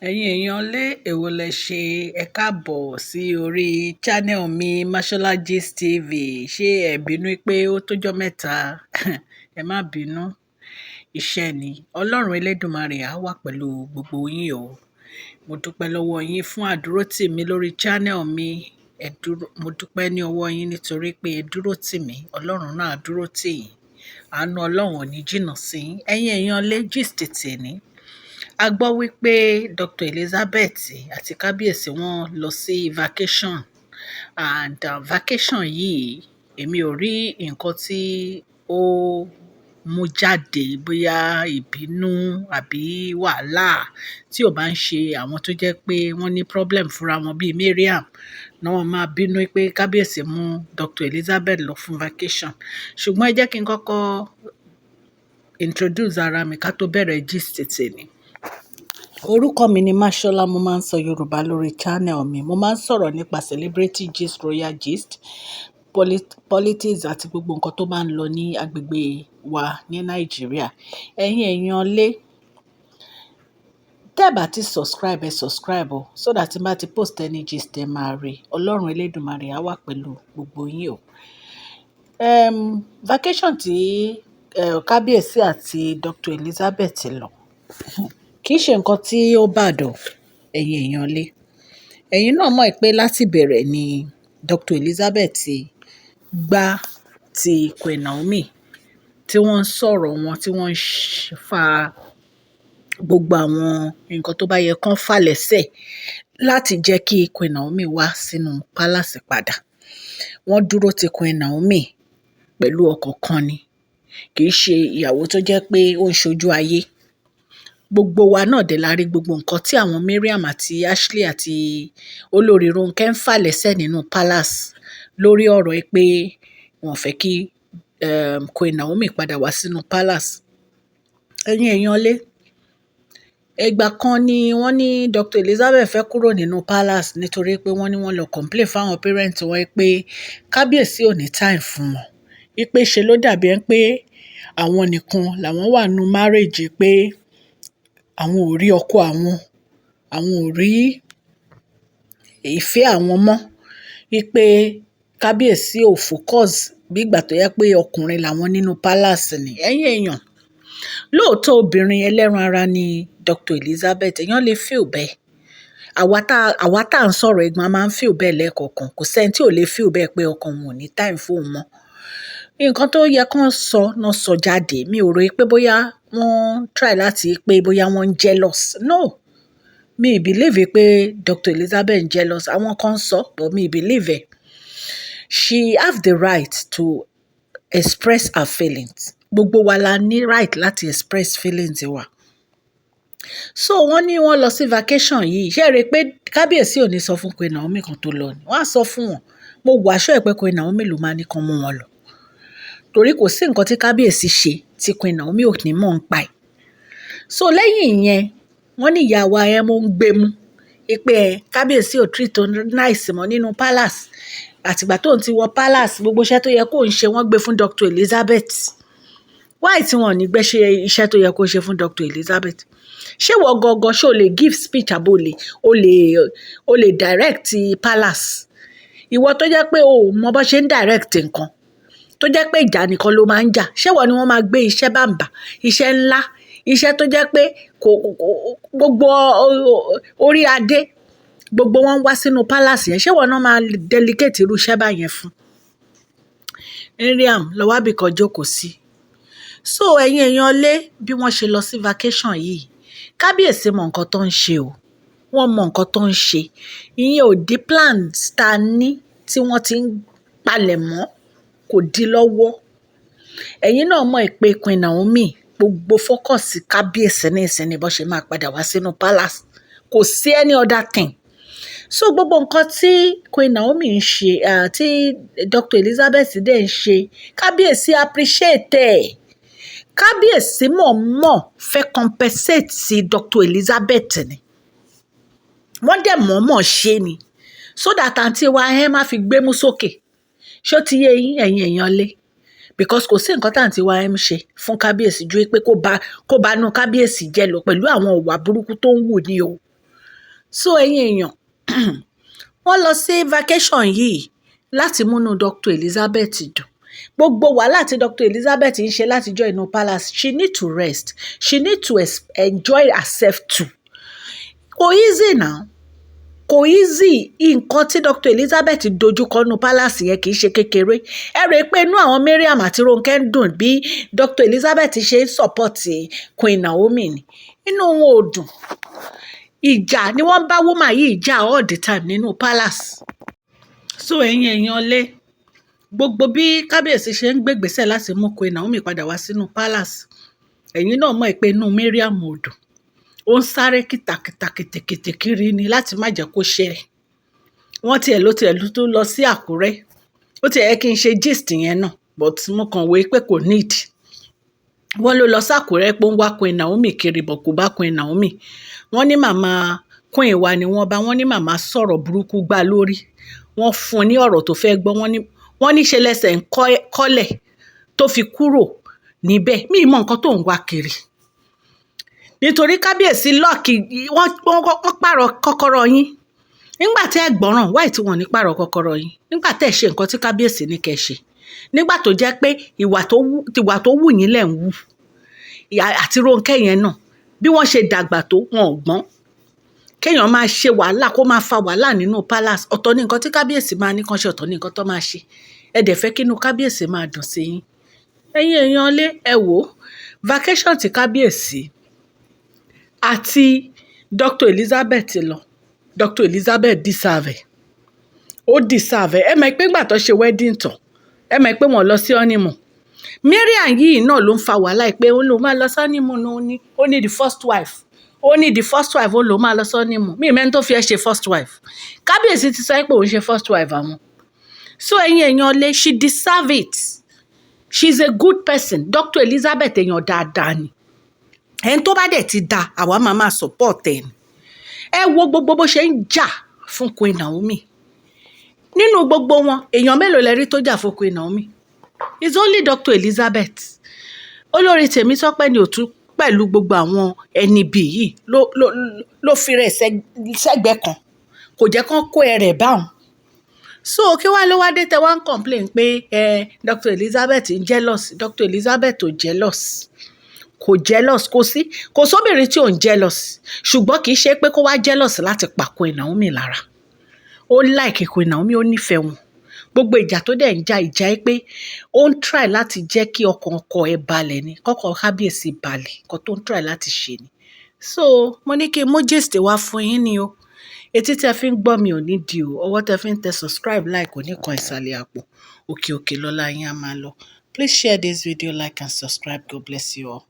ẹ̀yin èèyàn lé èwo lẹ ṣe ẹ káàbọ̀ sí orí channel mi Mashola Gist TV. Ṣé ẹ bínú pé ó tójọ́ mẹ́ta? Ẹ má bínú, iṣẹ́ ni. Ọlọ́run Elédùmarè á wà pẹ̀lú gbogbo yín o. Mo dúpẹ́ lọ́wọ́ yín fún àdúrótì mi lórí channel mi. Mo dúpẹ́ ní ọwọ́ yín nítorí pé ẹ dúró tì mí. Ọlọ́run náà á dúró tì yín. Àánú Ọlọ́run ò ní jìnnà sí yín. Ẹ̀yin èèyàn lé gist tèmi. A gbọ́ wípé Dr. Elizabeth àti Kabiyesi wọ́n lọ sí vacation and vacation yìí èmi ò rí nǹkan tí ó mú jáde bóyá ìbínú àbí wàhálà tí ò bá ń ṣe àwọn tó jẹ́ pé wọ́n ní problem fúnra wọn bíi Mariam náà wọ́n máa bínú pé Kabiyesi mú Dr. Elizabeth lọ fún vacation. Ṣùgbọ́n ẹ jẹ́ kí n kọ́kọ́ introduce ara mi ká tó bẹ̀rẹ̀ gist tèmi. Orúkọ mi ni Mashola, mo máa ń sọ Yorùbá lórí channel mi. Mo máa ń sọ̀rọ̀ nípa celebrity gist, royal gist, politics àti gbogbo nǹkan tó bá ń lọ ní agbègbè wa ní Nàìjíríà. Ẹ̀yin èèyàn lé, tẹ́ bá ti subscribe, ẹ subscribe o, so that tí n bá ti post any gist ẹ máa rí. Ọlọ́run Elédùmarè á wà pẹ̀lú gbogbo yín o. Vacation tí Kabiyesi àti Dr. Elizabeth lọ kì í ṣe nǹkan tí ó bàdàn, ẹ̀yin èèyàn lé. Ẹ̀yin náà mọ̀ pé láti bẹ̀rẹ̀ ni Dr. Elizabeth gbá ti Queen Naomi tí wọ́n ń sọ̀rọ̀ wọn, tí wọ́n ń fa gbogbo àwọn nǹkan tó bá yẹ kán fà lẹ́sẹ̀ láti jẹ́ kí Queen Naomi wá sínú palace padà. Wọ́n dúró ti Queen Naomi pẹ̀lú ọkàn kan ni. Kì í ṣe ìyàwó tó jẹ́ pé ó ń ṣojú ayé. Gbogbo wa náà dẹ̀ la rí gbogbo nǹkan tí àwọn Mariam àti Ashley àti olórí Ronke ń fà lẹ́sẹ̀ nínú palace lórí ọ̀rọ̀ ẹ pé wọ́n fẹ́ kí Queen Naomi padà wá sínú palace. Ẹ̀yin èèyàn lé, ìgbà kan ni wọ́n ní Dr. Elizabeth fẹ́ kúrò nínú palace nítorí pé wọ́n ní wọ́n lọ complain fáwọn parents wọn pé Kabiyesi ò ní time fún wọn. Wípé ṣe ló dàbí ẹni pé àwọn nìkan làwọn wà nínú marriage, pé àwọn ò rí ọkọ àwọn ò rí ìfẹ́ àwọn mọ́, wípé Kabiyesi ò focus bí ìgbà tó yẹ pé ọkùnrin làwọn nínú palace ni. Ẹ̀yin èèyàn, lóòótọ́ obìnrin ẹlẹ́ran ara ni Dr. Elizabeth, èèyàn lè feel bẹ́ẹ̀. Àwa tá à ń sọ̀rọ̀ ẹ̀gbọ́n a máa ń feel bẹ́ẹ̀ lẹ́ẹ̀kọ̀ọ̀kan. Kò sẹ́ni tí ò lè feel bẹ́ẹ̀ pé ọkọ wọn ò ní time fún òun mọ́. Nǹkan tó yẹ kán sọ náà sọ jáde. Mi ò rò pé bóyá wọ́n try láti pé bóyá wọ́n ń jealous. No, mi ì believe pé Dr. Elizabeth ń jealous. Àwọn kan sọ, but mi ì believe ẹ̀. She have the right to express her feelings. Gbogbo wa la ní right láti express feelings wa. So wọ́n ní wọ́n lọ sí vacation yìí. Ṣé ẹ rí i pé Kabiyesi ò ní sọ fún Queen Naomi kan tó lọ ni? Wọ́n á sọ fún wọn. Mo wà sure ẹ̀ pé Queen Naomi ló máa ní kan mú wọn lọ. Torí kò sí nǹkan tí Kabiyesi ṣe tí Queen Naomi ò ní mọ̀ ń pa ẹ̀. So lẹ́yìn ìyẹn, wọ́n ní ìyá wa ẹ̀ mú ń gbé mú. Pé Kabiyesi ò treat tó nice mọ́ nínú palace. Àtìgbà tó ń ti wọ palace, gbogbo iṣẹ́ tó yẹ kó ń ṣe wọ́n gbé fún Dr. Elizabeth. Why tí wọn ò ní gbé ṣe iṣẹ́ tó yẹ kó ṣe fún Dr. Elizabeth? Ṣé wọ́n gangan ṣé o lè give speech àbò o lè direct palace? Ìwọ tó jẹ́ pé o ò mọ bó ṣe ń direct nǹkan, tó jẹ́ pé ìjà nìkan ló máa ń jà. Ṣé wọ́n ni wọ́n máa gbé iṣẹ́ bàǹbà, iṣẹ́ ńlá, iṣẹ́ tó jẹ́ pé gbogbo orí adé, gbogbo wọn wá sínú palace yẹn. Ṣé wọ́n náà máa delegate irú iṣẹ́ báyẹn fún? Mariam lọ wá bìkan jókòó sí. So ẹ̀yin èèyàn lé, bí wọ́n ṣe lọ sí vacation yìí, Kabiyesi mọ nǹkan tó ń ṣe o. Wọ́n mọ nǹkan tó ń ṣe. Ìyẹn ò dí plans ta ní tí wọ́n ti ń palẹ̀ mọ́, kò dí lọ́wọ́. Ẹ̀yin náà mọ̀ pé Queen Naomi gbogbo focus Kabiyesi ní ìsinmi bó ṣe máa padà wá sínú palace. Kò sí any other thing. So gbogbo nǹkan tí Queen Naomi ń ṣe, tí Dr. Elizabeth dẹ̀ ń ṣe, Kabiyesi appreciate ẹ̀. Kabiyesi mọ̀ fẹ́ compensate sí Dr. Elizabeth ni. Wọ́n dẹ̀ mọ̀ ṣe ni. So that àǹtí wa ẹ má fi gbémú sókè. Ṣó ti yé yín ẹ̀yin èèyàn lé? Because kò sí nǹkan tí àǹtí wa ẹ ń ṣe fún Kabiyesi ju pé kó bá nú Kabiyesi jẹ́ lọ pẹ̀lú àwọn ìwà burúkú tó ń wù ní o. so ẹ̀yin èèyàn wọ́n lọ sí vacation yìí láti múnú Dr. Elizabeth dùn. Gbogbo wàhálà tí Dr. Elizabeth ń ṣe látijọ́ inú palace, she need to rest, she need to enjoy herself too. Kò easy now, kò easy. Nǹkan tí Dr. Elizabeth dojúkọ nínú palace yẹn kì í ṣe kékeré. Ẹ rò pé inú àwọn Mariam àti Ronke ń dùn bí Dr. Elizabeth ṣe ń support Queen Naomi ni. Inú wọn ò dùn. Ìjà ni wọ́n bá woman yìí jà all the time nínú palace. So ẹ̀yin èèyàn lé gbogbo bí Kábíyèsí ṣe ń gbégbèsè láti mú Queen Naomi padà wá sínú palace, ẹ̀yin náà mọ̀ pé inú Mariam ò dùn. Ó ń sáré kìtàkìtà kiri ni láti má jẹ́ kó ṣe rẹ̀. Wọ́n tiẹ̀ tó lọ sí Àkúrẹ́. Ó tiẹ̀ yẹ kí n ṣe gist yẹn náà, but mo kàn wé pé kò need. Wọ́n ló lọ sí Àkúrẹ́ pé ó ń wá Queen Naomi kiri, bọ̀ kò bá Queen Naomi. Wọ́n ní màmá Queen wa ni wọ́n ní màmá sọ̀rọ̀ burúkú gbá lórí. Wọ́n fún un ní ọ̀rọ̀ tó fẹ́ gbọ́. Wọ́n ní ṣe lẹ́sẹ̀ ń kọ́lẹ̀ tó fi kúrò níbẹ̀. Mi mọ nǹkan tó ń wá kiri. Nítorí Kábíyèsí lọ́ọ̀kì wọ́n pààrọ̀ kọ́kọ́rọ́ yín. Nígbà tẹ́ ẹ gbọ́ràn, wáì tí wọ́n ní pààrọ̀ kọ́kọ́rọ́ yín. Nígbà tẹ́ ẹ ṣe nǹkan tí Kábíyèsí ní kẹ́ ṣe. Nígbà tó jẹ́ pé ìwà tó wù yín lẹ̀ ń wù. Àti Ronke yẹn náà bí wọ́n ṣe dàgbà tó wọn ò gbọ́n. Kéèyàn máa ṣe wàhálà, kó máa fa wàhálà nínú palace. Ọ̀tọ̀ ní nǹkan tí Kábíyèsí máa ní kán ṣe, ọ̀tọ̀ ní nǹkan tó máa ṣe. Ẹ dẹ̀ fẹ́ kínú Kábíyèsí máa dùn sí yín. Ẹ̀yin èèyàn lé ẹ wò vacation tí Kábíyèsí àti Dr. Elizabeth lọ. Dr. Elizabeth deserve ẹ̀. Ó deserve ẹ̀. Ẹ mọ̀ pé ńgbà tó ṣe wedding tán, ẹ mọ̀ pé wọ́n lọ sí honeymoon. Mariam yìí náà ló ń fa wàhálà pé ó lóun máa lọ sí honeymoon, ó ní the first wife. Ó ní the first wife ó lóun máa lọ sí honeymoon. Mi mẹ́ni tó fi ẹ́ ṣe first wife. Kábíyèsí ti sọ pé òun ṣe first wife àwọn. So ẹ̀yin èèyàn lé, she deserve it. She's a good person. Dr. Elizabeth èèyàn dáadáa ni. Ẹni tó bá dẹ̀ ti da, àwa máa support ẹ̀ ni. Ẹ wo gbogbo bó ṣe ń jà fún Queen Naomi. Nínú gbogbo wọn, èèyàn mélòó lẹ rí tó jà fún Queen Naomi? It's only Dr. Elizabeth. Olórí Tèmítọ́pẹ́ ni òtún pẹ̀lú gbogbo àwọn ẹni bí yìí ló fi rẹ̀ sẹ́gbẹ́ kan. Kò jẹ́ kán kó ẹrẹ̀ báwọn. So kí wá ló wá dé tẹ wá ń complain pé Dr. Elizabeth ń jealous. Dr. Elizabeth ò jealous. Kò jealous, kò sóbìnrin tí ò ń jealous. Ṣùgbọ́n kì í ṣe pé kó wá jealous láti pa Queen Naomi lára. Ó like Queen Naomi, ó nífẹ̀ẹ́ wọn. Gbogbo ìjà tó dẹ̀ ń ìjà pé ó ń try láti jẹ́ kí ọkàn ọkọ ẹ̀ balẹ̀ ni, kọ́kọ́ Kábíyèsí balẹ̀, nǹkan tó ń try láti ṣe ni. So mo ní kí n mú gist wá fún yín ni o. Etí tẹ fi ń gbọ́ mi ò ní di o. Ọwọ́ tẹ fi ń tẹ subscribe, like kò ní kan ìsàlẹ̀ àpò. Òkè lọ́lá yín á máa lọ. Please share this video, like and subscribe. God bless you all.